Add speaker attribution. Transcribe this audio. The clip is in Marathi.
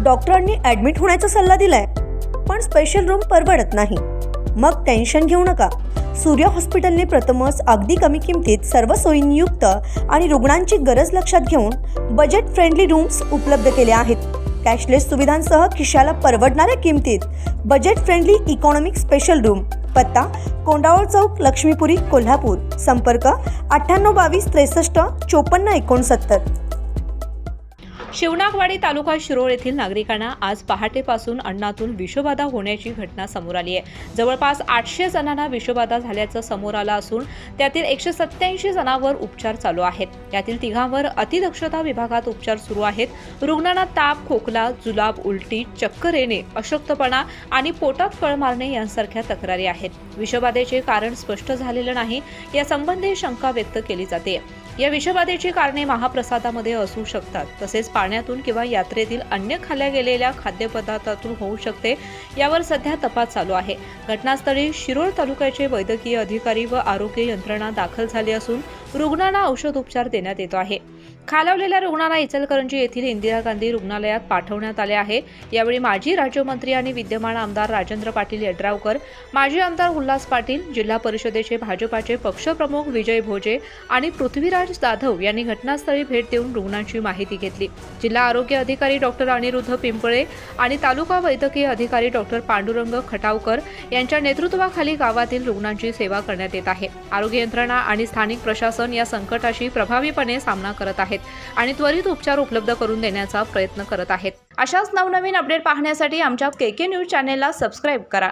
Speaker 1: डॉक्टरांनी ॲडमिट होण्याचा सल्ला दिलाय, पण स्पेशल रूम परवडत नाही. मग टेन्शन घेऊ नका. सूर्य हॉस्पिटलने प्रथमच अगदी कमी किमतीत सर्व सोयींयुक्त आणि रुग्णांची गरज लक्षात घेऊन बजेट फ्रेंडली रूम्स उपलब्ध केले आहेत. कॅशलेस सुविधांसह खिशाला परवडणाऱ्या किमतीत budget friendly economic special room. पत्ता कोंडावळ चौक, लक्ष्मीपुरी, कोल्हापूर. संपर्क 9822 63 54 69.
Speaker 2: शिवनाकवाडी तालुका शिरोळ येथील नागरिकांना आज पहाटेपासून अन्नातून विषबाधा होण्याची घटना समोर आली आहे. जवळपास 800 जणांना विषबाधा झाल्याचं समोर आलं असून त्यातील 187 जणांवर उपचार चालू आहेत. यातील तिघांवर अतिदक्षता विभागात उपचार सुरू आहेत. रुग्णांना ताप, खोकला, जुलाब, उलटी, चक्कर येणे, अशक्तपणा आणि पोटात कळ मारणे यांसारख्या तक्रारी आहेत. विषबाधेचे कारण स्पष्ट झालेलं नाही. यासंबंधी शंका व्यक्त केली जाते. या विषबाधेची कारणे महाप्रसादामध्ये असू शकतात, तसेच पाण्यातून किंवा यात्रेतील अन्य खाल्ल्या गेलेल्या खाद्यपदार्थातून होऊ शकते. यावर सध्या तपास चालू आहे. घटनास्थळी शिरोळ तालुक्याचे वैद्यकीय अधिकारी व आरोग्य यंत्रणा दाखल झाली असून रुग्णांना औषध उपचार देण्यात येतो आहे. खालावलेल्या रुग्णांना इचलकरंजी येथील इंदिरा गांधी रुग्णालयात पाठवण्यात आले आहे. यावेळी माजी राज्यमंत्री आणि विद्यमान आमदार राजेंद्र पाटील यड्रावकर, माजी आमदार उल्हास पाटील, जिल्हा परिषदेचे भाजपाचे पक्षप्रमुख विजय भोजे आणि पृथ्वीराज जाधव यांनी घटनास्थळी भेट देऊन रुग्णांची माहिती घेतली. जिल्हा आरोग्य अधिकारी डॉक्टर अनिरुद्ध पिंपळे आणि तालुका वैद्यकीय अधिकारी डॉक्टर पांडुरंग खटावकर यांच्या नेतृत्वाखाली गावातील रुग्णांची सेवा करण्यात येत आहे. आरोग्य यंत्रणा आणि स्थानिक प्रशासन या संकटाशी प्रभावीपणे सामना करत आहेत आणि त्वरित उपचार उपलब्ध करून देण्याचा प्रयत्न करत आहेत. अशाच नवनवीन अपडेट पाहण्यासाठी आमच्या KK न्यूज चॅनेलला सबस्क्राईब करा.